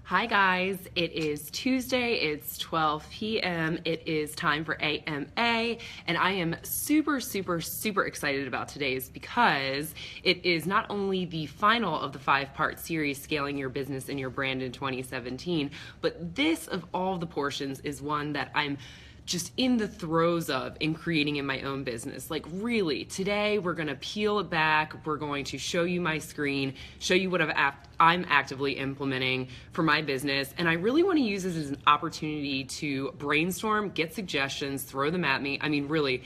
Hi guys, it is Tuesday, it's 12 p.m., it is time for AMA, and I am super excited about today's because it is not only the final of the 5-part series, Scaling Your Business and Your Brand in 2017, but this of all the portions is one that I'm just in the throes of in creating in my own business. Like really, today we're gonna peel it back, we're going to show you my screen, show you what I'm actively implementing for my business, and I really wanna use this as an opportunity to brainstorm, get suggestions, throw them at me. I mean, really,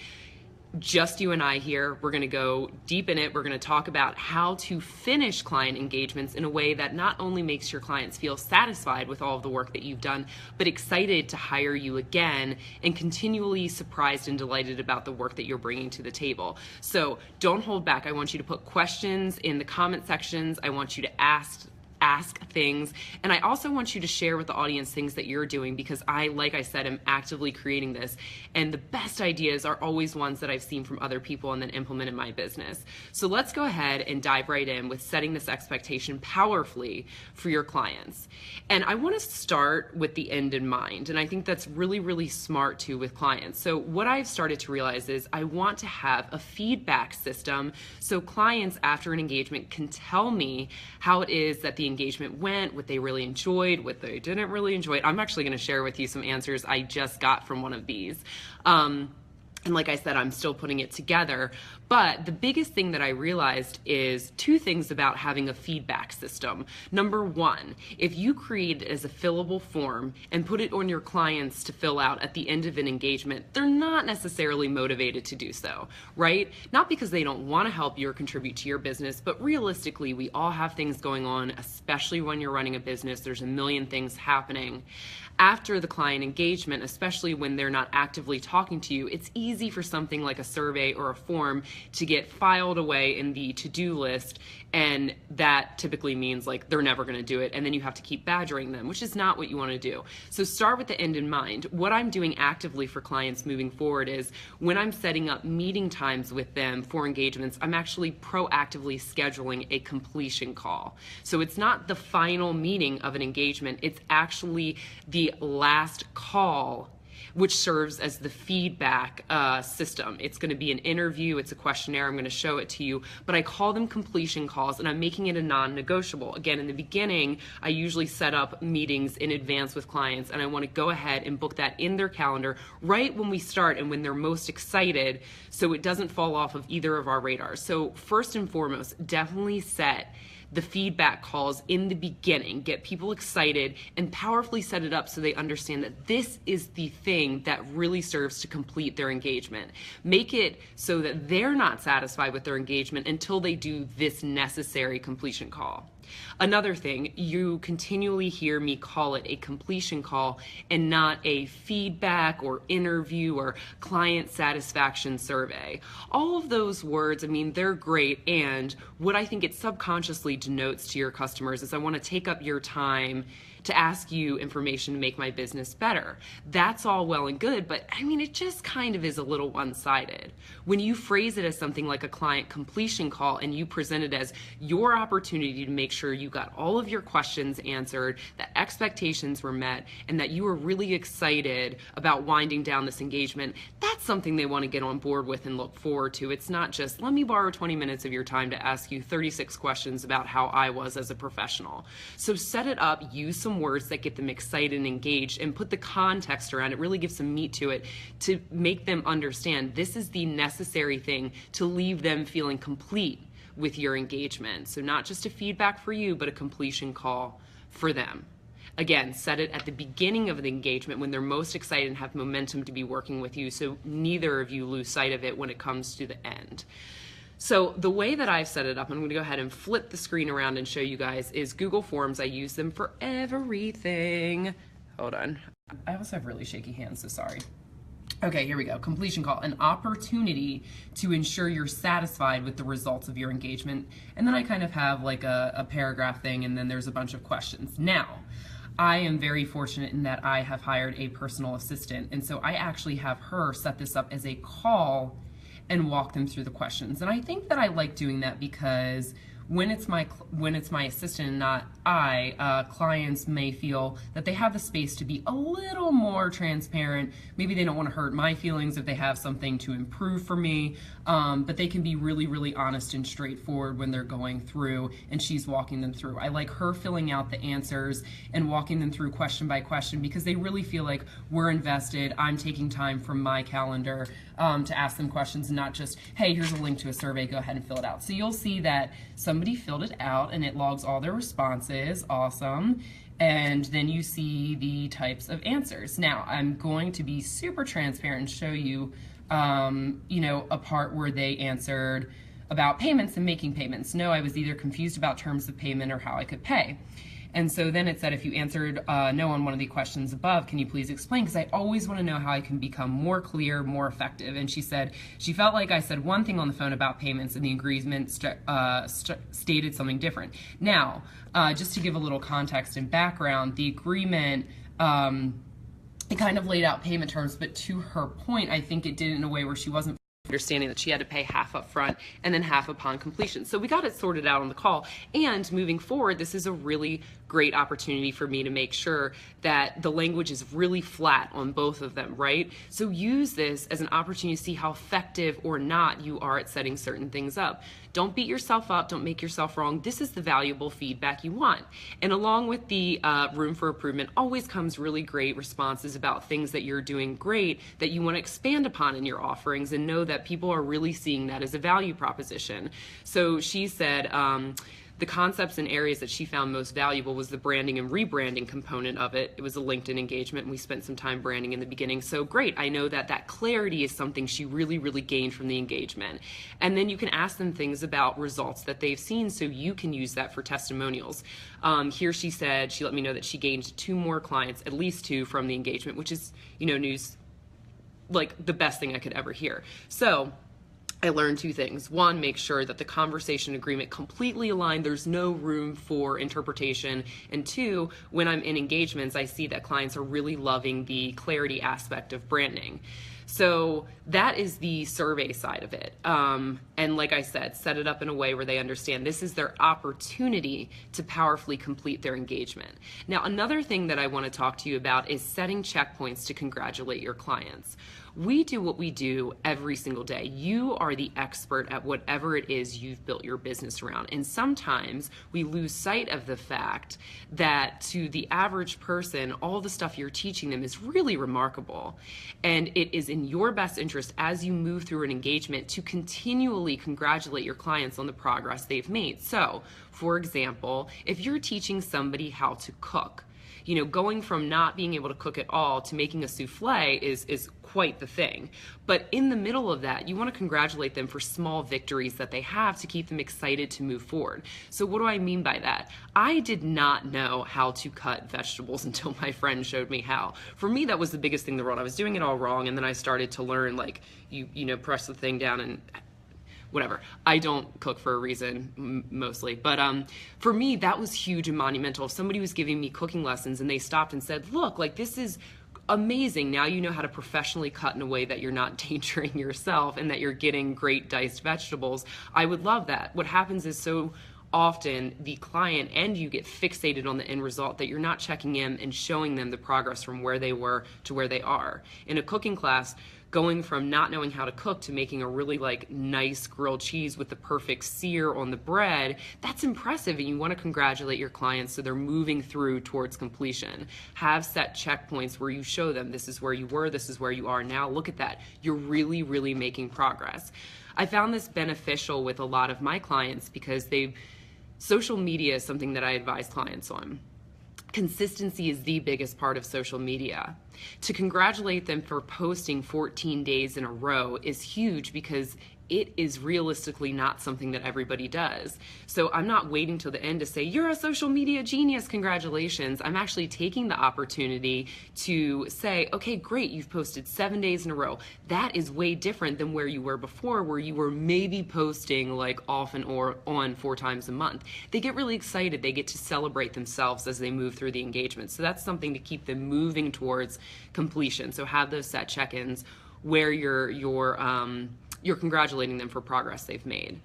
just you and I here. We're going to go deep in it. We're going to talk about how to finish client engagements in a way that not only makes your clients feel satisfied with all of the work that you've done, but excited to hire you again and continually surprised and delighted about the work that you're bringing to the table. So don't hold back. I want you to put questions in the comment sections. I want you to ask things, and I also want you to share with the audience things that you're doing, because like I said, am actively creating this, and the best ideas are always ones that I've seen from other people and then implement in my business. So let's go ahead and dive right in with setting this expectation powerfully for your clients. And I want to start with the end in mind, and I think that's really smart too with clients. So what I've started to realize is I want to have a feedback system so clients after an engagement can tell me how it is that the engagement went, what they really enjoyed, what they didn't really enjoy. I'm actually going to share with you some answers I just got from one of these. And like I said, I'm still putting it together. But the biggest thing that I realized is 2 things about having a feedback system. Number 1, if you create it as a fillable form and put it on your clients to fill out at the end of an engagement, they're not necessarily motivated to do so, right? Not because they don't want to help you or contribute to your business, but realistically, we all have things going on, especially when you're running a business. There's a million things happening. After the client engagement, especially when they're not actively talking to you, it's easy for something like a survey or a form to get filed away in the to-do list, and that typically means like they're never going to do it, and then you have to keep badgering them, which is not what you want to do. So start with the end in mind. What I'm doing actively for clients moving forward is when I'm setting up meeting times with them for engagements, I'm actually proactively scheduling a completion call. So it's not the final meeting of an engagement, it's actually the last call, which serves as the feedback system. It's going to be an interview, it's a questionnaire, I'm going to show it to you, but I call them completion calls, and I'm making it a non-negotiable. Again, in the beginning, I usually set up meetings in advance with clients, and I want to go ahead and book that in their calendar right when we start and when they're most excited, so it doesn't fall off of either of our radars. So first and foremost, definitely set the feedback calls in the beginning, get people excited, and powerfully set it up so they understand that this is the thing that really serves to complete their engagement. Make it so that they're not satisfied with their engagement until they do this necessary completion call. Another thing, you continually hear me call it a completion call and not a feedback or interview or client satisfaction survey. All of those words, I mean, they're great, and what I think it subconsciously denotes to your customers is I want to take up your time to ask you information to make my business better. That's all well and good, but I mean, it just kind of is a little one-sided. When you phrase it as something like a client completion call and you present it as your opportunity to make sure you got all of your questions answered, that expectations were met, and that you were really excited about winding down this engagement, that's something they want to get on board with and look forward to. It's not just, let me borrow 20 minutes of your time to ask you 36 questions about how I was as a professional. So set it up, use some words that get them excited and engaged, and put the context around it, really give some meat to it to make them understand this is the necessary thing to leave them feeling complete with your engagement. So not just a feedback for you, but a completion call for them. Again, set it at the beginning of the engagement when they're most excited and have momentum to be working with you, so neither of you lose sight of it when it comes to the end. So the way that I've set it up, I'm going to go ahead and flip the screen around and show you guys, is Google Forms. I use them for everything. Hold on. I also have really shaky hands, so sorry. Okay, here we go. Completion call, an opportunity to ensure you're satisfied with the results of your engagement. And then I kind of have like a paragraph thing, and then there's a bunch of questions. Now, I am very fortunate in that I have hired a personal assistant, and so I actually have her set this up as a call and walk them through the questions. And I think that I like doing that because when it's my assistant and not I, clients may feel that they have the space to be a little more transparent. Maybe they don't want to hurt my feelings if they have something to improve for me, but they can be really, really honest and straightforward when they're going through and she's walking them through. I like her filling out the answers and walking them through question by question because they really feel like we're invested. I'm taking time from my calendar to ask them questions and not just, hey, here's a link to a survey, go ahead and fill it out. So you'll see that somebody filled it out and it logs all their responses. Awesome. And then you see the types of answers. Now I'm going to be super transparent and show you, a part where they answered about payments and making payments. No, I was either confused about terms of payment or how I could pay. And so then it said, if you answered no on one of the questions above, can you please explain? Because I always want to know how I can become more clear, more effective. And she said she felt like I said one thing on the phone about payments and the agreement stated something different. Now, just to give a little context and background, the agreement, it kind of laid out payment terms, but to her point, I think it did it in a way where she wasn't understanding that she had to pay half up front and then half upon completion. So we got it sorted out on the call. And moving forward, this is a really great opportunity for me to make sure that the language is really flat on both of them, right? So use this as an opportunity to see how effective or not you are at setting certain things up. Don't beat yourself up. Don't make yourself wrong. This is the valuable feedback you want. And along with the room for improvement always comes really great responses about things that you're doing great that you want to expand upon in your offerings and know that people are really seeing that as a value proposition. So she said, the concepts and areas that she found most valuable was the branding and rebranding component of it. It was a LinkedIn engagement, and we spent some time branding in the beginning. So great, I know that that clarity is something she really, really gained from the engagement. And then you can ask them things about results that they've seen so you can use that for testimonials. Here she said, she let me know that she gained 2 more clients, at least 2 from the engagement, which is, news, like the best thing I could ever hear. So I learned 2 things. 1, make sure that the conversation agreement completely aligned. There's no room for interpretation. And 2, when I'm in engagements, I see that clients are really loving the clarity aspect of branding. So that is the survey side of it. And like I said, set it up in a way where they understand this is their opportunity to powerfully complete their engagement. Now, another thing that I want to talk to you about is setting checkpoints to congratulate your clients. We do what we do every single day. You are the expert at whatever it is you've built your business around. And sometimes we lose sight of the fact that to the average person, all the stuff you're teaching them is really remarkable. And it is in your best interest as you move through an engagement to continually congratulate your clients on the progress they've made. So, for example, if you're teaching somebody how to cook, going from not being able to cook at all to making a souffle is quite the thing. But in the middle of that, you want to congratulate them for small victories that they have to keep them excited to move forward. So what do I mean by that? I did not know how to cut vegetables until my friend showed me how. For me, that was the biggest thing in the world. I was doing it all wrong, and then I started to learn, like, you press the thing down and whatever. I don't cook for a reason, mostly. But for me, that was huge and monumental. If somebody was giving me cooking lessons and they stopped and said, look, like, this is amazing. Now you know how to professionally cut in a way that you're not endangering yourself and that you're getting great diced vegetables. I would love that. What happens is so often the client and you get fixated on the end result that you're not checking in and showing them the progress from where they were to where they are. In a cooking class, going from not knowing how to cook to making a really nice grilled cheese with the perfect sear on the bread, that's impressive, and you want to congratulate your clients so they're moving through towards completion. Have set checkpoints where you show them this is where you were, this is where you are now, look at that. You're really, really making progress. I found this beneficial with a lot of my clients because social media is something that I advise clients on. Consistency is the biggest part of social media. To congratulate them for posting 14 days in a row is huge because it is realistically not something that everybody does. So I'm not waiting till the end to say, you're a social media genius, congratulations. I'm actually taking the opportunity to say, okay, great, you've posted 7 days in a row. That is way different than where you were before, where you were maybe posting off and on 4 times a month. They get really excited. They get to celebrate themselves as they move through the engagement. So that's something to keep them moving towards completion. So have those set check-ins where you're congratulating them for progress they've made.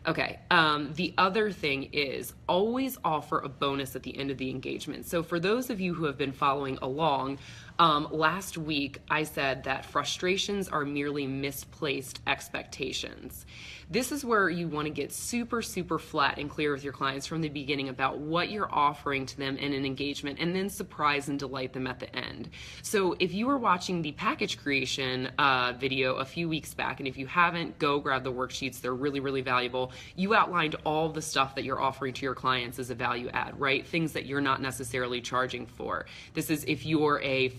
Okay. The other thing is always offer a bonus at the end of the engagement. So for those of you who have been following along, last week I said that frustrations are merely misplaced expectations. This is where you want to get super, super flat and clear with your clients from the beginning about what you're offering to them in an engagement, and then surprise and delight them at the end. So if you were watching the package creation video a few weeks back, and if you haven't, go grab the worksheets. They're really, really valuable. You outlined all the stuff that you're offering to your clients as a value add, right? Things that you're not necessarily charging for. This is if you're a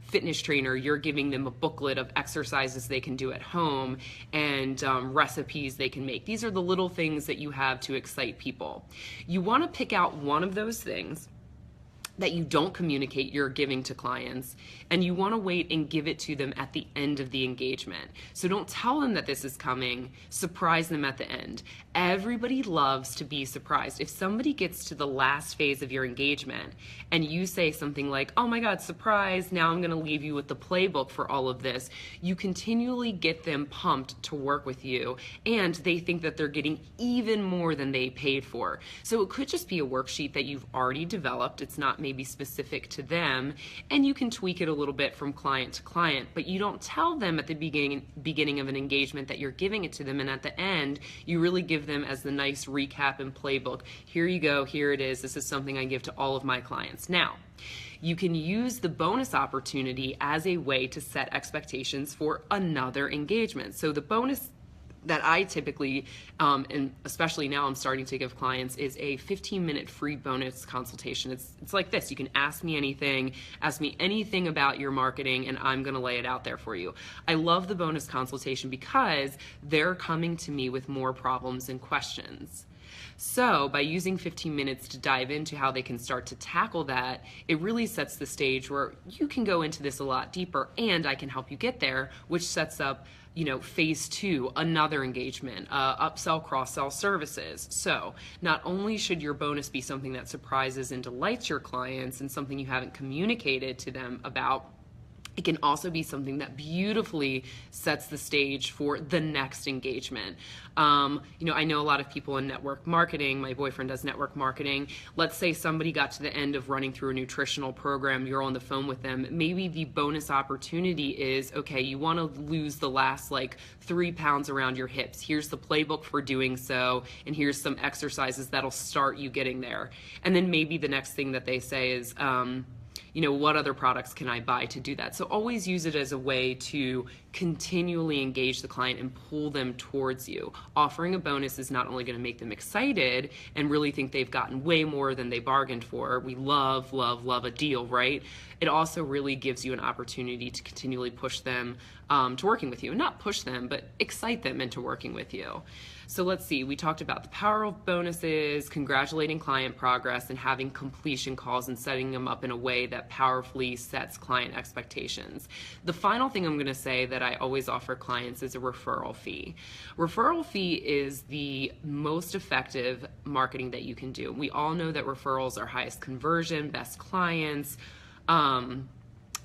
fitness trainer, you're giving them a booklet of exercises they can do at home and recipes they can make. These are the little things that you have to excite people. You want to pick out one of those things that you don't communicate you're giving to clients, and you want to wait and give it to them at the end of the engagement. So don't tell them that this is coming, surprise them at the end. Everybody loves to be surprised. If somebody gets to the last phase of your engagement and you say something like, oh my God, surprise, now I'm going to leave you with the playbook for all of this, you continually get them pumped to work with you, and they think that they're getting even more than they paid for. So it could just be a worksheet that you've already developed. It's not maybe specific to them, and you can tweak it a little bit from client to client, but you don't tell them at the beginning of an engagement that you're giving it to them, and at the end you really give them as the nice recap and playbook. Here you go, here it is, this is something I give to all of my clients. Now, you can use the bonus opportunity as a way to set expectations for another engagement. So the bonus that I typically, and especially now I'm starting to give clients, is a 15-minute free bonus consultation. It's like this. You can ask me anything about your marketing, and I'm gonna lay it out there for you. I love the bonus consultation because they're coming to me with more problems and questions. So by using 15 minutes to dive into how they can start to tackle that, it really sets the stage where you can go into this a lot deeper, and I can help you get there, which sets up phase 2, another engagement, upsell, cross-sell services. So not only should your bonus be something that surprises and delights your clients and something you haven't communicated to them about, it can also be something that beautifully sets the stage for the next engagement. I know a lot of people in network marketing. My boyfriend does network marketing. Let's say somebody got to the end of running through a nutritional program. You're on the phone with them. Maybe the bonus opportunity is, okay, you want to lose the last 3 pounds around your hips. Here's the playbook for doing so, and here's some exercises that'll start you getting there. And then maybe the next thing that they say is, what other products can I buy to do that? So always use it as a way to continually engage the client and pull them towards you. Offering a bonus is not only going to make them excited and really think they've gotten way more than they bargained for. We love, love, love a deal, right? It also really gives you an opportunity to continually push them to working with you. Not push them, but excite them into working with you. So let's see, we talked about the power of bonuses, congratulating client progress, and having completion calls and setting them up in a way that powerfully sets client expectations. The final thing I'm going to say that I always offer clients is a referral fee. Referral fee is the most effective marketing that you can do. We all know that referrals are highest conversion, best clients.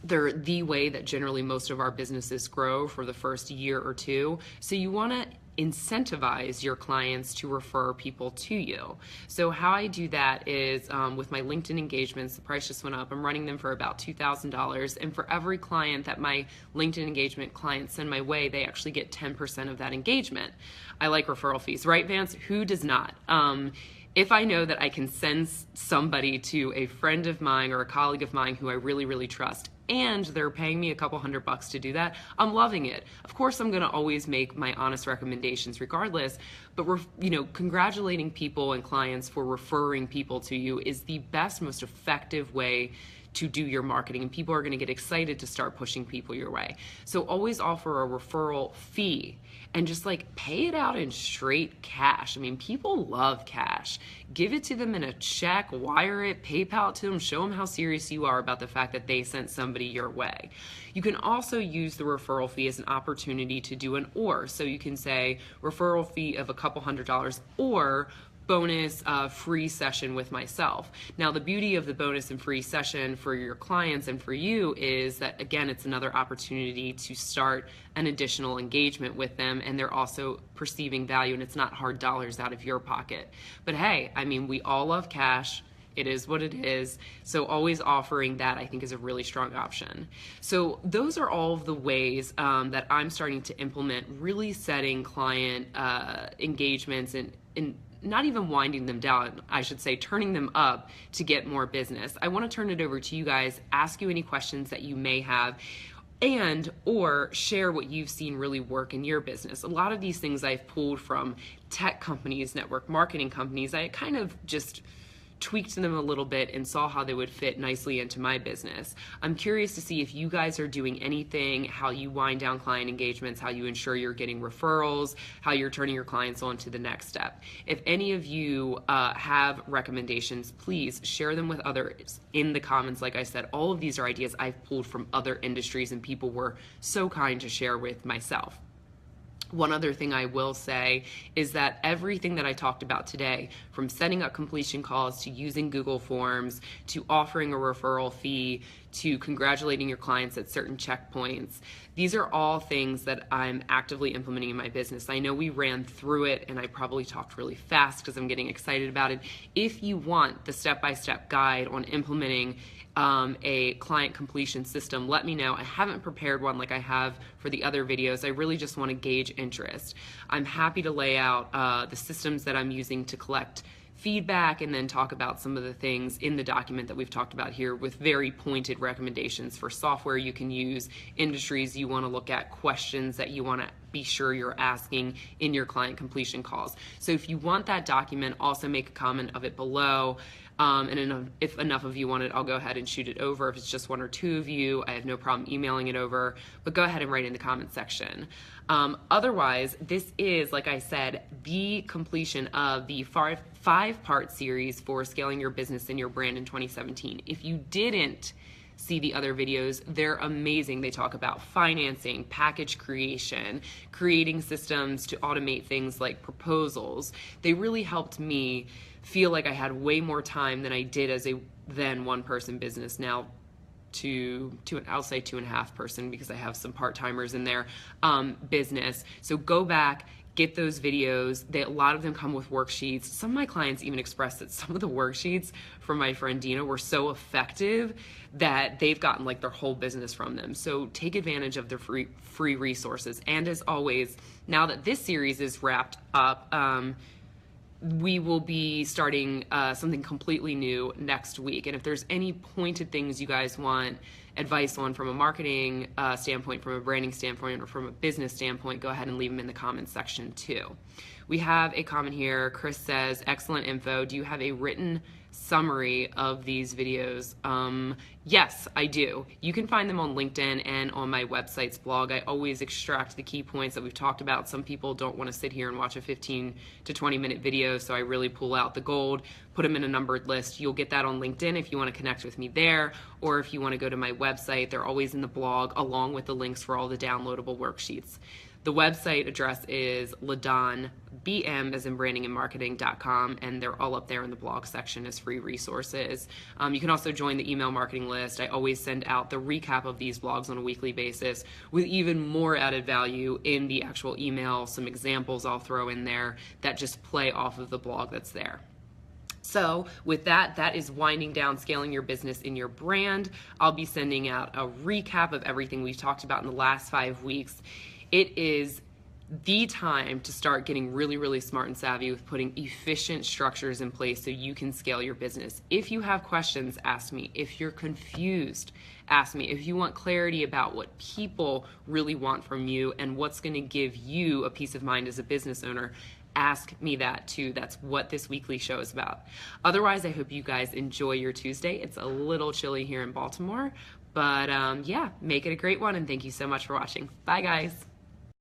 They're the way that generally most of our businesses grow for the first year or two. So you want to incentivize your clients to refer people to you. So how I do that is with my LinkedIn engagements, the price just went up. I'm running them for about $2,000, and for every client that my LinkedIn engagement clients send my way, they actually get 10% of that engagement. I like referral fees, right, Vance? Who does not? If I know that I can send somebody to a friend of mine or a colleague of mine who I really, really trust, and they're paying me a couple $100 to do that, I'm loving it. Of course, I'm going to always make my honest recommendations regardless, but congratulating people and clients for referring people to you is the best, most effective way to do your marketing, and people are going to get excited to start pushing people your way. So always offer a referral fee and just pay it out in straight cash. I mean, people love cash. Give it to them in a check, wire it, PayPal it to them, show them how serious you are about the fact that they sent somebody your way. You can also use the referral fee as an opportunity to do an or. So you can say referral fee of a couple $100 or bonus free session with myself. Now, the beauty of the bonus and free session for your clients and for you is that, again, it's another opportunity to start an additional engagement with them, and they're also perceiving value, and it's not hard dollars out of your pocket. But hey, I mean, we all love cash. It is what it is. So always offering that, I think, is a really strong option. So those are all of the ways that I'm starting to implement, really setting client engagements and not even winding them down, I should say, turning them up to get more business. I want to turn it over to you guys, ask you any questions that you may have, and or share what you've seen really work in your business. A lot of these things I've pulled from tech companies, network marketing companies. I kind of just tweaked them a little bit and saw how they would fit nicely into my business. I'm curious to see if you guys are doing anything, how you wind down client engagements, how you ensure you're getting referrals, how you're turning your clients on to the next step. If any of you have recommendations, please share them with others in the comments. Like I said, all of these are ideas I've pulled from other industries and people were so kind to share with myself. One other thing I will say is that everything that I talked about today, from setting up completion calls to using Google Forms to offering a referral fee to congratulating your clients at certain checkpoints, these are all things that I'm actively implementing in my business. I know we ran through it and I probably talked really fast because I'm getting excited about it. If you want the step-by-step guide on implementing a client completion system, let me know. I haven't prepared one like I have for the other videos. I really just want to gauge interest. I'm happy to lay out the systems that I'm using to collect feedback and then talk about some of the things in the document that we've talked about here with very pointed recommendations for software you can use, industries you want to look at, questions that you want to be sure you're asking in your client completion calls. So if you want that document, also make a comment of it below. And if enough of you want it, I'll go ahead and shoot it over. If it's just one or two of you, I have no problem emailing it over, but go ahead and write in the comment section. Otherwise, this is, like I said, the completion of the five-part series for scaling your business and your brand in 2017. If you didn't see the other videos, they're amazing. They talk about financing, package creation, creating systems to automate things like proposals. They really helped me feel like I had way more time than I did as a then one-person business. Now I'll say 2.5 person because I have some part-timers in there business. So go back, get those videos. A lot of them come with worksheets. Some of my clients even expressed that some of the worksheets from my friend Dina were so effective that they've gotten like their whole business from them. So take advantage of the free resources. And as always, now that this series is wrapped up, we will be starting something completely new next week. And if there's any pointed things you guys want advice on from a marketing standpoint, from a branding standpoint, or from a business standpoint, go ahead and leave them in the comments section too. We have a comment here. Chris says, excellent info. Do you have a written summary of these videos? Yes, I do. You can find them on LinkedIn and on my website's blog. I always extract the key points that we've talked about. Some people don't want to sit here and watch a 15 to 20-minute video, so I really pull out the gold, put them in a numbered list. You'll get that on LinkedIn if you want to connect with me there, or if you want to go to my website, they're always in the blog, along with the links for all the downloadable worksheets. The website address is LaDawnBM, as in brandingandmarketing.com, and they're all up there in the blog section as free resources. You can also join the email marketing list. I always send out the recap of these blogs on a weekly basis with even more added value in the actual email, some examples I'll throw in there that just play off of the blog that's there. So with that, that is winding down scaling your business in your brand. I'll be sending out a recap of everything we've talked about in the last 5 weeks. It is the time to start getting really, really smart and savvy with putting efficient structures in place so you can scale your business. If you have questions, ask me. If you're confused, ask me. If you want clarity about what people really want from you and what's going to give you a peace of mind as a business owner, ask me that too. That's what this weekly show is about. Otherwise, I hope you guys enjoy your Tuesday. It's a little chilly here in Baltimore, but yeah, make it a great one, and thank you so much for watching. Bye, guys.